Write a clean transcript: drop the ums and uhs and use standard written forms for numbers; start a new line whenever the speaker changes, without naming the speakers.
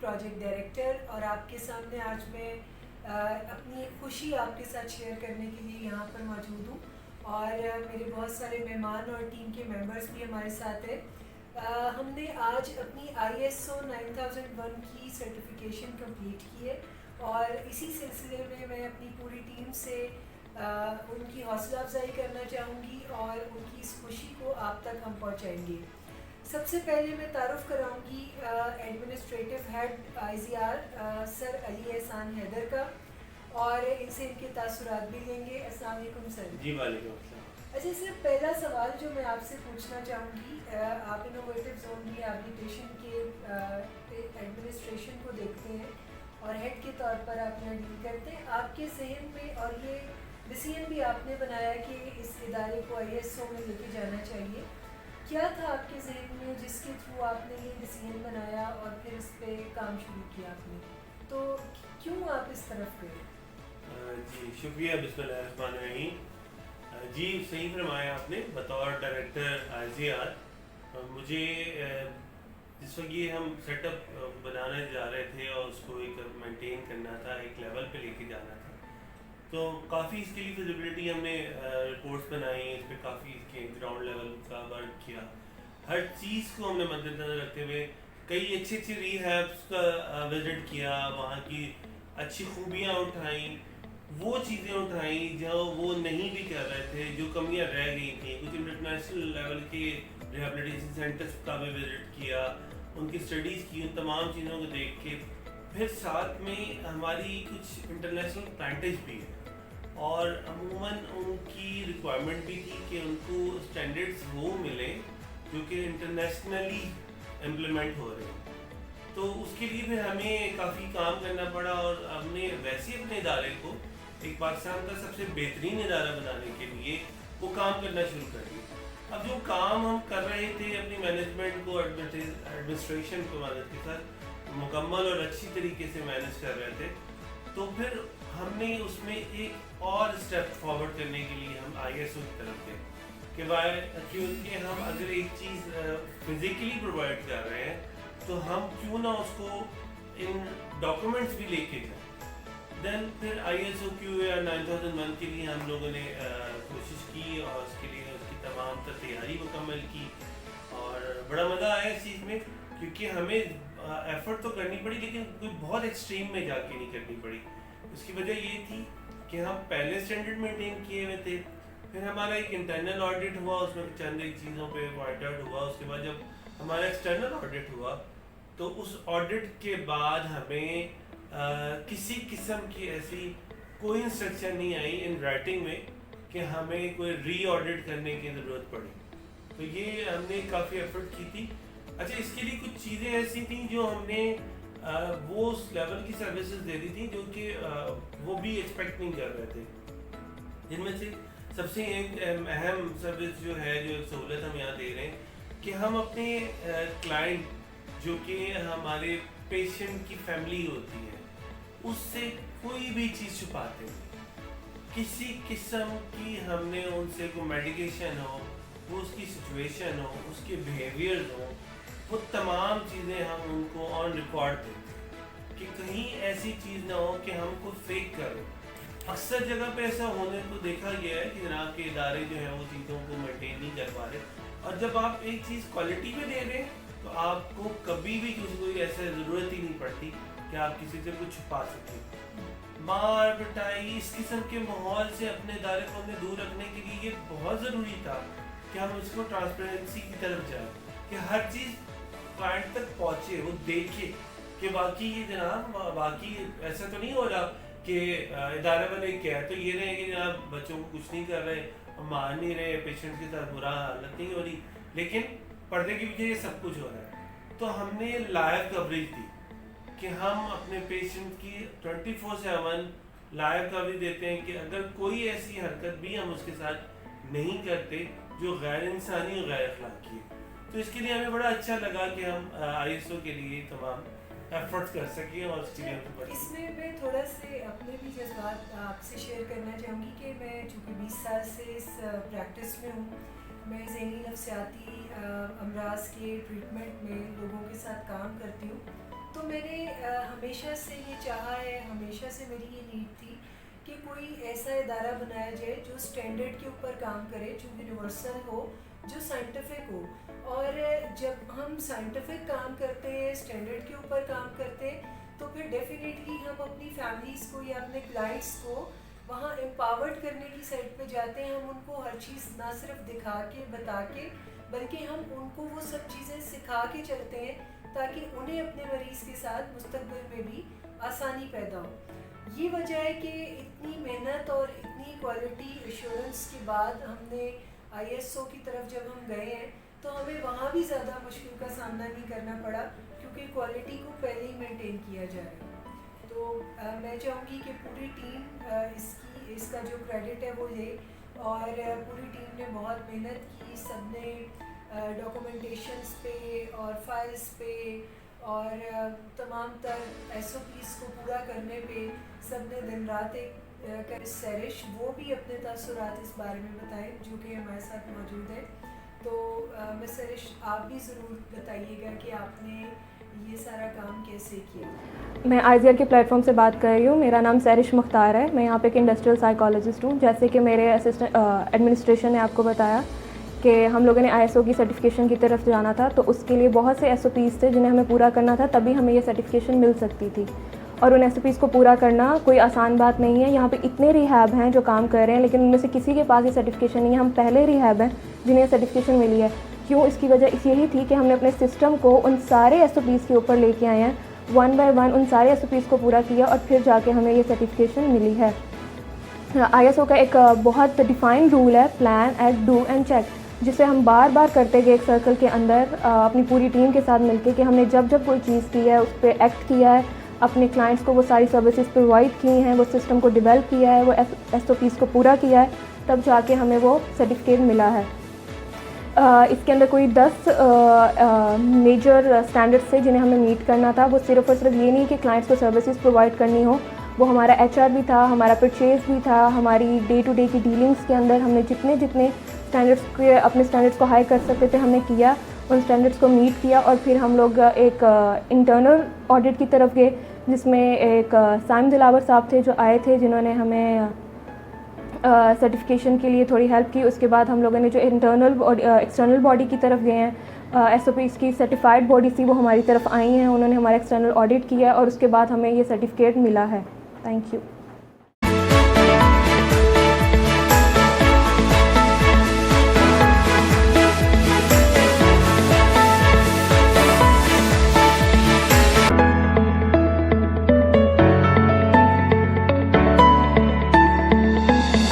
Project director, اور آپ کے سامنے آج میں اپنی خوشی آپ کے ساتھ شیئر کرنے کے لیے یہاں پر موجود ہوں، اور میرے بہت سارے مہمان اور ٹیم کے ممبرس بھی ہمارے ساتھ ہیں۔ ہم نے آج اپنی ISO 9001 کی سرٹیفکیشن کمپلیٹ کی ہے، اور اسی سلسلے میں میں اپنی پوری ٹیم سے ان کی حوصلہ افزائی کرنا چاہوں گی اور ان کی اس خوشی کو آپ تک ہم پہنچائیں گے۔ سب سے پہلے میں تعارف کراؤں گی ایڈمنسٹریٹو ہیڈ ICR سر علی احسان حیدر کا، اور ان سے ان کے تاثرات بھی لیں گے۔ السلام علیکم سر۔
جی وعلیکم السلام۔
اچھا سر، پہلا سوال جو میں آپ سے پوچھنا چاہوں گی، آپ انوویٹو زون ریہیبلیٹیشن کے ایڈمنسٹریشن کو دیکھتے ہیں اور ہیڈ کے طور پر آپ یہاں ڈیل کرتے ہیں، آپ کے ذہن میں، اور یہ ڈیسیژن بھی آپ نے بنایا کہ اس ادارے کو ISO میں لے کے جانا چاہیے، کیا تھا آپ کے ذہن میں جس کے تھرو آپ نے یہ ڈیسیژن بنایا اور پھر اس پہ کام شروع کیا آپ نے، تو کیوں آپ اس طرف گئے؟
جی شکریہ، بسم اللہ الرحمن الرحیم۔ جی صحیح فرمایا آپ نے، بطور ڈائریکٹر ICR مجھے جس وقت یہ ہم سیٹ اپ بنانے جا رہے تھے اور اس کو ایک مینٹین کرنا تھا، ایک لیول پہ لے کے جانا تھا، تو کافی اس کے لیے فیزیبلٹی ہم نے رپورٹس بنائی، اس پہ کافی اس کے گراؤنڈ لیول کا ورک کیا، ہر چیز کو ہم نے مد نظر رکھتے ہوئے کئی اچھی اچھی ریہیبس کا وزٹ کیا، وہاں کی اچھی خوبیاں اٹھائیں، وہ چیزیں اٹھائیں جو وہ نہیں بھی کر رہے تھے، جو کمیاں رہ گئی تھیں، کچھ انٹرنیشنل لیول کے ریہیبلیٹیشن سینٹرز کا بھی وزٹ کیا، ان کی اسٹڈیز کی، ان تمام چیزوں کو دیکھ کے پھر ساتھ میں ہماری کچھ انٹرنیشنل کلائنٹیج بھی ہے، اور عموماً ان کی ریکوائرمنٹ بھی تھی کہ ان کو اسٹینڈرڈس وہ ملیں جو کہ انٹرنیشنلی امپلیمنٹ ہو رہے ہیں، تو اس کے لیے پھر ہمیں کافی کام کرنا پڑا، اور ہم نے ویسے اپنے ادارے کو ایک پاکستان کا سب سے بہترین ادارہ بنانے کے لیے وہ کام کرنا شروع کر دیا۔ اب جو کام ہم کر رہے تھے اپنی مینجمنٹ کو، ایڈمنسٹریشن کو مدد کے ساتھ مکمل اور اچھی طریقے سے مینیج کر رہے تھے، تو پھر ہم نے اس میں ایک اور اسٹیپ فارورڈ کرنے کے لیے ہم ISO کی طرف گئے کہ ہم اگر ایک چیز فزیکلی پرووائڈ کر رہے ہیں تو ہم کیوں نہ اس کو ان ڈاکومنٹس بھی لے کے جائیں۔ دین پھر ISO QA 9001 کے لیے ہم لوگوں نے کوشش کی، اور اس کے لیے اس کی تمام تر تیاری مکمل کی، اور بڑا مزہ آیا اس چیز میں، کیونکہ ہمیں ایفرٹ تو کرنی پڑی لیکن کوئی بہت ایکسٹریم میں جا کے نہیں کرنی پڑی۔ اس کی وجہ یہ تھی کہ ہم پہلے اسٹینڈرڈ مینٹین کیے ہوئے تھے، پھر ہمارا ایک انٹرنل آڈٹ ہوا، اس میں چند ایک چیزوں پہ پوائنٹ آؤٹ ہوا، اس کے بعد جب ہمارا ایکسٹرنل آڈٹ ہوا تو اس آڈٹ کے بعد ہمیں کسی قسم کی ایسی کوئی انسٹرکشن نہیں آئی ان رائٹنگ میں کہ ہمیں کوئی ری آڈٹ کرنے کی ضرورت پڑی، تو یہ ہم نے کافی ایفرٹ کی تھی۔ اچھا، اس کے لیے کچھ چیزیں ایسی تھیں جو ہم نے وہ اس لیول کی سروسز دے دی تھیں جو کہ وہ بھی ایکسپیکٹ نہیں کر رہے تھے، جن میں سے سب سے ایک اہم سروس جو ہے، جو ایک سہولت ہم یہاں دے رہے ہیں کہ ہم اپنے کلائنٹ جو کہ ہمارے پیشنٹ کی فیملی ہوتی ہے اس سے کوئی بھی چیز چھپاتے ہیں، کسی قسم کی ہم نے ان سے کوئی میڈیکیشن ہو، وہ اس کی سچویشن ہو، اس کے بیہیویئرز ہوں، وہ تمام چیزیں ہم ان کو آن ریکارڈ دیتے ہیں کہ کہیں ایسی چیز نہ ہو کہ ہم کو فیک کریں۔ اکثر جگہ پہ ایسا ہونے کو دیکھا گیا ہے کہ جناب کے ادارے جو ہیں وہ چیزوں کو مینٹین نہیں کر پا رہے، اور جب آپ ایک چیز کوالٹی میں دے رہے ہیں تو آپ کو کبھی بھی کوئی ایسا ضرورت ہی نہیں پڑتی کہ آپ کسی سے کچھ چھپا سکیں۔ مار پٹائی اس قسم کے ماحول سے اپنے ادارے کو ہمیں دور رکھنے کے لیے یہ بہت ضروری تھا کہ ہم اس کو ٹرانسپیرنسی کی طرف جائیں، کہ ہر چیز کلائنٹ تک پہنچے، وہ دیکھے کہ واقعی یہ جناب واقعی ایسا تو نہیں ہو رہا کہ ادارے والے کیا ہے تو یہ رہے کہ جناب بچوں کو کچھ نہیں کر رہے، مار نہیں رہے، پیشنٹ کے ساتھ برا حالت نہیں ہو رہی، لیکن پردے کے پیچھے یہ سب کچھ ہو رہا ہے۔ تو ہم نے لائیو کوریج دی کہ ہم اپنے پیشنٹ کی 24/7 لائیو کوریج دیتے ہیں کہ اگر کوئی ایسی حرکت بھی ہم اس کے ساتھ نہیں کرتے جو غیر انسانی اور غیر اخلاقی ہے، تو اس کے لیے ہمیں بڑا اچھا لگا کہ ہم ISO کے لیے تمام ایفرٹس کر سکیں، اور اس کے لیے
اس میں تھوڑا سے اپنے بھی جذبات آپ سے شیئر کرنا چاہوں گی کہ میں چونکہ 20 سال سے اس پریکٹس میں ہوں، میں ذہنی نفسیاتی امراض کے ٹریٹمنٹ میں لوگوں کے ساتھ کام کرتی ہوں، تو میں نے ہمیشہ سے یہ چاہا ہے، ہمیشہ سے میری یہ نیڈ تھی کہ کوئی ایسا ادارہ بنایا جائے جو اسٹینڈرڈ کے اوپر کام کرے، جو یونیورسل ہو، جو سائنٹیفک ہو. اور جب ہم سائنٹیفک کام کرتے ہیں، اسٹینڈرڈ کے اوپر کام کرتے ہیں، تو پھر ڈیفینیٹلی ہم اپنی فیملیز کو یا اپنے کلائنٹس کو وہاں امپاورڈ کرنے کی سائڈ پہ جاتے ہیں. ہم ان کو ہر چیز نہ صرف دکھا کے بتا کے، بلکہ ہم ان کو وہ سب چیزیں سکھا کے چلتے ہیں تاکہ انہیں اپنے مریض کے ساتھ مستقبل میں بھی آسانی پیدا ہو. یہ وجہ ہے کہ اتنی محنت اور اتنی کوالٹی ایشورنس کے بعد ہم نے ISO کی طرف جب ہم گئے ہیں تو ہمیں وہاں بھی زیادہ مشکل کا سامنا نہیں کرنا پڑا، کیونکہ کوالٹی کو پہلے ہی مینٹین کیا جائے. تو میں چاہوں گی کہ پوری ٹیم اس کا جو کریڈٹ ہے وہ لے، اور پوری ٹیم نے بہت محنت کی. سب نے ڈاکومنٹیشنس پہ اور فائلز پہ اور تمام تر SOPs کو پورا کرنے پہ سب نے دن رات ایک سیرش وہ بھی اپنے تاثرات اس بارے میں بتائے جو کہ ہمارے ساتھ موجود ہے. تو میں سیرش آپ بھی ضرور بتائیے گا کہ آپ نے یہ سارا کام کیسے کیا.
میں IZR کے پلیٹ فارم سے بات کر رہی ہوں. میرا نام سیرش مختار ہے. میں یہاں پہ ایک انڈسٹریل سائیکالوجسٹ ہوں. جیسے کہ میرے اسسٹنٹ ایڈمنسٹریشن نے آپ کو بتایا کہ ہم لوگوں نے ISO کی سرٹیفکیشن کی طرف جانا تھا، تو اس کے لیے بہت سے SOPs تھے جنہیں ہمیں پورا کرنا تھا، تبھی ہمیں یہ سرٹیفکیشن مل سکتی تھی. اور ان SOPs کو پورا کرنا کوئی آسان بات نہیں ہے. یہاں پہ اتنے ریہیب ہیں جو کام کر رہے ہیں، لیکن ان میں سے کسی کے پاس یہ سرٹیفکیشن نہیں ہے. ہم پہلے ریہیب ہیں جنہیں یہ سرٹیفکیشن ملی ہے. کیوں؟ اس کی وجہ یہی تھی کہ ہم نے اپنے سسٹم کو ان سارے SOPs کے اوپر لے کے آئے ہیں، 1 by 1 ان سارے SOPs کو پورا کیا، اور پھر جا کے ہمیں یہ سرٹیفکیشن ملی ہے. ISO کا ایک بہت ڈیفائنڈ رول ہے، plan, act, do and check, جسے ہم بار بار کرتے گئے ایک سرکل کے اندر اپنی پوری ٹیم کے ساتھ مل کے، کہ ہم نے جب جب کوئی چیز کی ہے اس پہ ایکٹ کیا ہے، اپنے کلائنٹس کو وہ ساری سروسز پرووائڈ کی ہیں، وہ سسٹم کو ڈیولپ کیا ہے، وہ SOPs کو پورا کیا ہے، تب جا کے ہمیں وہ سرٹیفکیٹ ملا ہے. اس کے اندر کوئی 10 میجر اسٹینڈرڈس تھے جنہیں ہمیں میٹ کرنا تھا. وہ صرف اور صرف یہ نہیں کہ کلائنٹس کو سروسز پرووائڈ کرنی ہو، وہ ہمارا HR بھی تھا، ہمارا پرچیز بھی تھا، ہماری ڈے ٹو ڈے کی ڈیلنگس کے اندر ہم نے جتنے اسٹینڈرڈس کے اپنے اسٹینڈرڈس کو ہائی کر سکتے تھے ہم نے کیا، ان اسٹینڈرڈس کو میٹ کیا. اور پھر ہم لوگ ایک انٹرنل آڈٹ کی طرف گئے، جس میں ایک سائم دلاور صاحب تھے جو آئے تھے، جنہوں نے ہمیں سرٹیفکیشن کے لیے تھوڑی ہیلپ کی. اس کے بعد ہم لوگوں نے جو ایکسٹرنل باڈی کی طرف گئے ہیں، SOPs کی سرٹیفائڈ باڈی تھی، وہ ہماری طرف آئی ہیں، انہوں نے ہمارا ایکسٹرنل آڈٹ کیا، اور اس کے بعد ہمیں یہ سرٹیفکیٹ ملا ہے. Thank you.